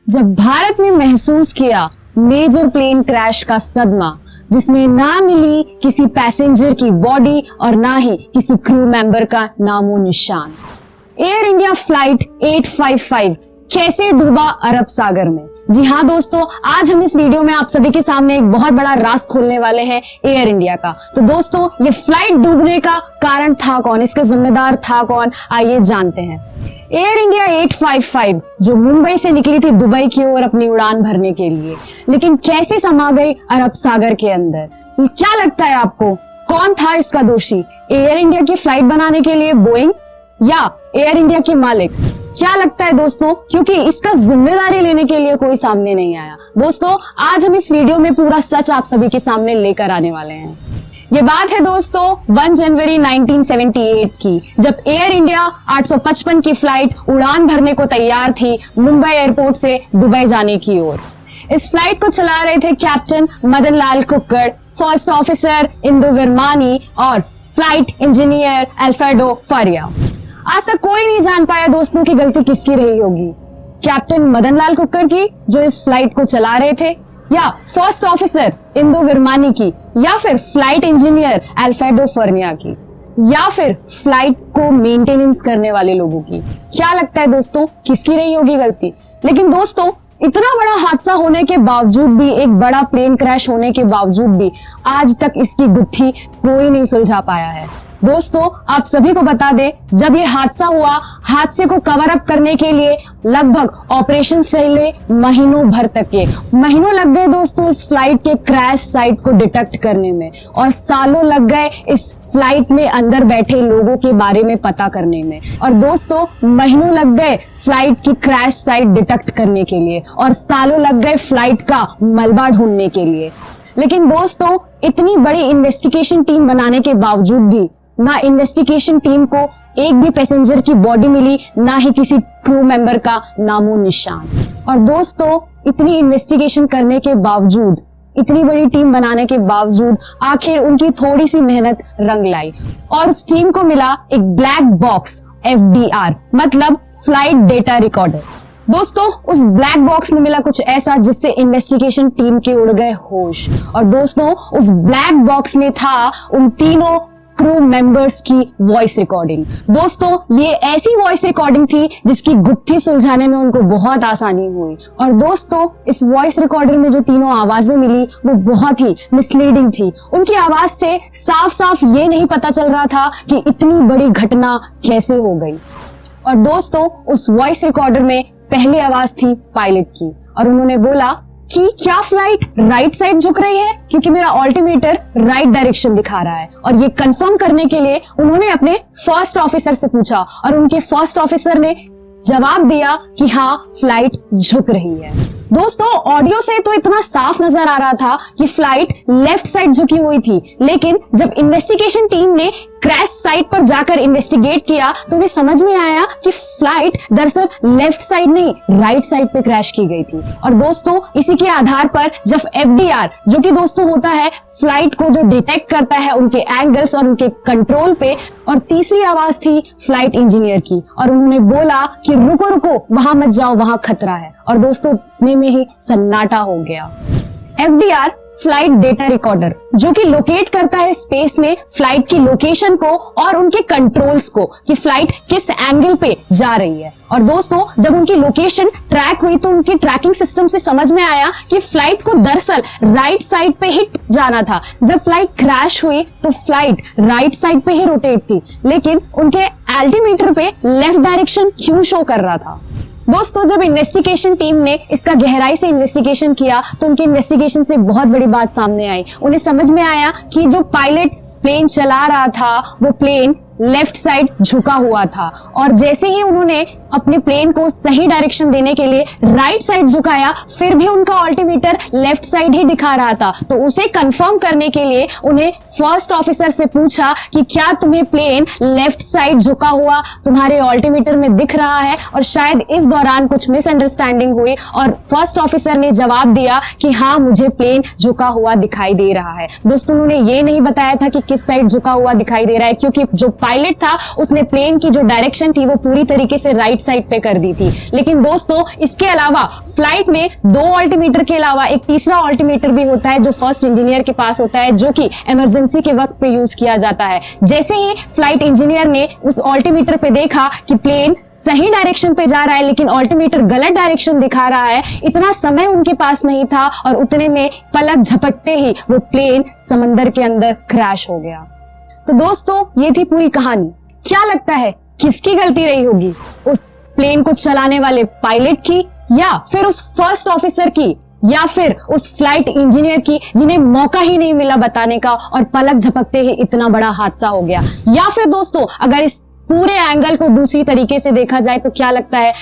जब भारत ने महसूस किया मेजर प्लेन क्रैश का सदमा, जिसमें ना मिली किसी पैसेंजर की बॉडी और ना ही किसी क्रू मेंबर का नामो निशान। एयर इंडिया फ्लाइट 855 कैसे डूबा अरब सागर में? जी हाँ दोस्तों, आज हम इस वीडियो में आप सभी के सामने एक बहुत बड़ा राज खोलने वाले हैं एयर इंडिया का। तो दोस्तों, ये फ्लाइट डूबने का कारण था कौन, इसका जिम्मेदार था कौन, आइए जानते हैं। एयर इंडिया 855 जो मुंबई से निकली थी दुबई की ओर अपनी उड़ान भरने के लिए, लेकिन कैसे समा गई अरब सागर के अंदर? क्या लगता है आपको, कौन था इसका दोषी? एयर इंडिया की फ्लाइट बनाने के लिए बोइंग या एयर इंडिया के मालिक? क्या लगता है दोस्तों, क्योंकि इसका जिम्मेदारी लेने के लिए कोई सामने नहीं आया। दोस्तों, आज हम इस वीडियो में पूरा सच आप सभी के सामने लेकर आने वाले हैं। ये बात है दोस्तों 1 जनवरी 1978 की, जब एयर इंडिया 855 की फ्लाइट उड़ान भरने को तैयार थी मुंबई एयरपोर्ट से दुबई जाने की ओर। इस फ्लाइट को चला रहे थे कैप्टन मदन लाल कुक्कड़, फर्स्ट ऑफिसर इंदु विरमानी और फ्लाइट इंजीनियर अल्फ्रेडो फारिया। आज तक कोई नहीं जान पाया दोस्तों कि गलती किसकी रही होगी, कैप्टन मदन लाल कुक्कड़ की जो इस फ्लाइट को चला रहे थे, या फर्स्ट ऑफिसर इंदु विरमानी की, या फिर फ्लाइट इंजीनियर अल्फ्रेडो फारिया की, या फिर फ्लाइट को मेंटेनेंस करने वाले लोगों की। क्या लगता है दोस्तों, किसकी रही होगी गलती? लेकिन दोस्तों, इतना बड़ा हादसा होने के बावजूद भी, एक बड़ा प्लेन क्रैश होने के बावजूद भी आज तक इसकी गुत्थी कोई नहीं सुलझा पाया है। दोस्तों, आप सभी को बता दें, जब ये हादसा हुआ, हादसे को कवर अप करने के लिए लगभग ऑपरेशन चले महीनों भर तक के। महीनों लग गए दोस्तों इस फ्लाइट के क्रैश साइट को डिटेक्ट करने में, और सालों लग गए इस फ्लाइट में अंदर बैठे लोगों के बारे में पता करने में, और दोस्तों महीनों लग गए फ्लाइट की क्रैश साइट डिटेक्ट करने के लिए, और सालों लग गए फ्लाइट का मलबा ढूंढने के लिए। लेकिन दोस्तों, इतनी बड़ी इन्वेस्टिगेशन टीम बनाने के बावजूद भी ना इन्वेस्टिगेशन टीम को एक भी पैसेंजर की बॉडी मिली, ना ही किसी क्रू मेंबर का नामो निशान। और दोस्तों, इतनी इन्वेस्टिगेशन करने के बावजूद, इतनी बड़ी टीम बनाने के बावजूद आखिर उनकी थोड़ी सी मेहनत रंग लाई, और उस टीम को मिला एक ब्लैक बॉक्स FDR, मतलब फ्लाइट डेटा रिकॉर्डर। दोस्तों, उस ब्लैक बॉक्स में मिला कुछ ऐसा जिससे इन्वेस्टिगेशन टीम के उड़ गए होश। और दोस्तों, उस ब्लैक बॉक्स में था उन तीनों क्रू मेंबर्स की वॉइस रिकॉर्डिंग। दोस्तों, ये ऐसी वॉइस रिकॉर्डिंग थी जिसकी गुत्थी सुलझाने में उनको बहुत आसानी हुई। और दोस्तों, इस वॉइस रिकॉर्डर में जो तीनों आवाजें मिली वो बहुत ही मिसलीडिंग थी। उनकी आवाज से साफ साफ ये नहीं पता चल रहा था कि इतनी बड़ी घटना कैसे हो गई। और दोस्तों, उस वॉइस रिकॉर्डर में पहली आवाज थी पायलट की, और उन्होंने बोला कि क्या फ्लाइट राइट साइड झुक रही है, क्योंकि मेरा ऑल्टीमीटर राइट डायरेक्शन दिखा रहा है। और ये कंफर्म करने के लिए उन्होंने अपने फर्स्ट ऑफिसर से पूछा, और उनके फर्स्ट ऑफिसर ने जवाब दिया कि हाँ, फ्लाइट झुक रही है। दोस्तों, ऑडियो से तो इतना साफ नजर आ रहा था कि फ्लाइट लेफ्ट साइड झुकी हुई थी, लेकिन जब इन्वेस्टिगेशन टीम ने क्रैश साइट पर जाकर इन्वेस्टिगेट किया तो उन्हें समझ में आया कि फ्लाइट दरअसल लेफ्ट साइड नहीं, राइट साइड पे क्रैश की गई थी। और दोस्तों, इसी के आधार पर जब FDR, जो कि दोस्तों होता है फ्लाइट को जो डिटेक्ट करता है उनके एंगल्स और उनके कंट्रोल पे, और तीसरी आवाज थी फ्लाइट इंजीनियर की, और उन्होंने बोला कि रुको रुको, वहां मत जाओ, वहां खतरा है। और दोस्तों, इतने में ही सन्नाटा हो गया। FDR फ्लाइट डेटा रिकॉर्डर, जो कि लोकेट करता है स्पेस में फ्लाइट की लोकेशन को और उनके कंट्रोल्स को, कि फ्लाइट किस एंगल पे जा रही है। और दोस्तों, जब उनकी लोकेशन ट्रैक हुई तो उनके ट्रैकिंग सिस्टम से समझ में आया कि फ्लाइट को दरअसल राइट साइड पे ही जाना था। जब फ्लाइट क्रैश हुई तो फ्लाइट राइट साइड पे ही रोटेट थी, लेकिन उनके अल्टीमीटर पे लेफ्ट डायरेक्शन क्यों शो कर रहा था? दोस्तों, जब इन्वेस्टिगेशन टीम ने इसका गहराई से इन्वेस्टिगेशन किया तो उनके इन्वेस्टिगेशन से बहुत बड़ी बात सामने आई। उन्हें समझ में आया कि जो पायलट प्लेन चला रहा था वो प्लेन लेफ्ट साइड झुका हुआ था, और जैसे ही उन्होंने अपने प्लेन को सही डायरेक्शन देने के लिए राइट साइड झुकाया, फिर भी उनका ऑल्टीमीटर लेफ्ट साइड ही दिखा रहा था। तो उसे कंफर्म करने के लिए उन्हें फर्स्ट ऑफिसर से पूछा कि क्या तुम्हें प्लेन लेफ्ट साइड झुका हुआ तुम्हारे ऑल्टीमीटर में दिख रहा है? और शायद इस दौरान कुछ मिसअंडरस्टैंडिंग हुई और फर्स्ट ऑफिसर ने जवाब दिया कि हाँ, मुझे प्लेन झुका हुआ दिखाई दे रहा है। दोस्तों, उन्होंने ये नहीं बताया था कि किस साइड झुका हुआ दिखाई दे रहा है, क्योंकि जो पायलट था उसने प्लेन की जो डायरेक्शन थी वो पूरी तरीके से राइट राइट साइड पे कर दी थी। लेकिन दोस्तों इसके अलावा फ्लाइट में 2 अल्टीमीटर के अलावा एक तीसरा अल्टीमीटर भी होता है जो फर्स्ट इंजीनियर के पास होता है, जो कि इमरजेंसी के वक्त पे यूज किया जाता है। जैसे ही फ्लाइट इंजीनियर ने उस अल्टीमीटर पे देखा कि प्लेन सही डायरेक्शन पे जा रहा है लेकिन अल्टीमीटर गलत डायरेक्शन दिखा रहा है, इतना समय उनके पास नहीं था और उतने में पलक झपकते ही वो प्लेन समंदर के अंदर क्रैश हो गया। तो दोस्तों ये थी पूरी कहानी। क्या लगता है किसकी गलती रही होगी? उस प्लेन को चलाने वाले पायलट की, या फिर उस फर्स्ट ऑफिसर की, या फिर उस फ्लाइट इंजीनियर की जिन्हें मौका ही नहीं मिला बताने का और पलक झपकते ही इतना बड़ा हादसा हो गया? या फिर दोस्तों अगर इस पूरे एंगल को दूसरी तरीके से देखा जाए तो क्या लगता है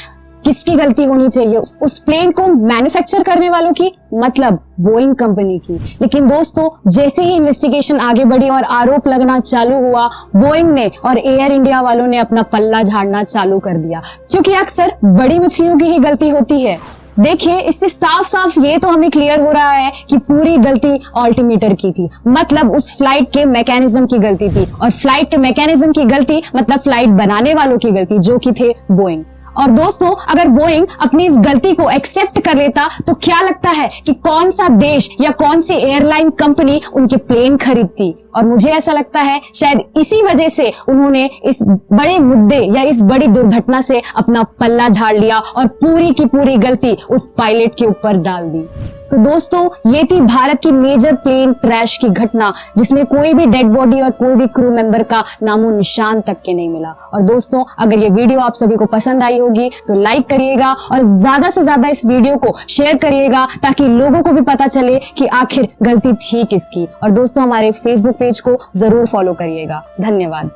किसकी गलती होनी चाहिए? उस प्लेन को मैन्युफैक्चर करने वालों की, मतलब बोइंग कंपनी की। लेकिन दोस्तों जैसे ही इन्वेस्टिगेशन आगे बढ़ी और आरोप लगना चालू हुआ, बोइंग ने और एयर इंडिया वालों ने अपना पल्ला झाड़ना चालू कर दिया, क्योंकि अक्सर बड़ी मछलियों की ही गलती होती है। देखिए इससे साफ साफ ये तो हमें क्लियर हो रहा है कि पूरी गलती अल्टीमीटर की थी, मतलब उस फ्लाइट के मैकेनिज्म की गलती थी, और फ्लाइट के मैकेनिज्म की गलती मतलब फ्लाइट बनाने वालों की गलती, जो कि थे बोइंग। और दोस्तों अगर बोइंग अपनी इस गलती को एक्सेप्ट कर लेता तो क्या लगता है कि कौन सा देश या कौन सी एयरलाइन कंपनी उनके प्लेन खरीदती? और मुझे ऐसा लगता है शायद इसी वजह से उन्होंने इस बड़े मुद्दे या इस बड़ी दुर्घटना से अपना पल्ला झाड़ लिया और पूरी की पूरी गलती उस पायलट के ऊपर डाल दी। तो दोस्तों ये थी भारत की मेजर प्लेन क्रैश की घटना, जिसमें कोई भी डेड बॉडी और कोई भी क्रू मेंबर का नामो निशान तक के नहीं मिला। और दोस्तों अगर ये वीडियो आप सभी को पसंद आई होगी तो लाइक करिएगा और ज्यादा से ज्यादा इस वीडियो को शेयर करिएगा, ताकि लोगों को भी पता चले कि आखिर गलती थी किसकी। और दोस्तों हमारे फेसबुक पेज को जरूर फॉलो करिएगा। धन्यवाद।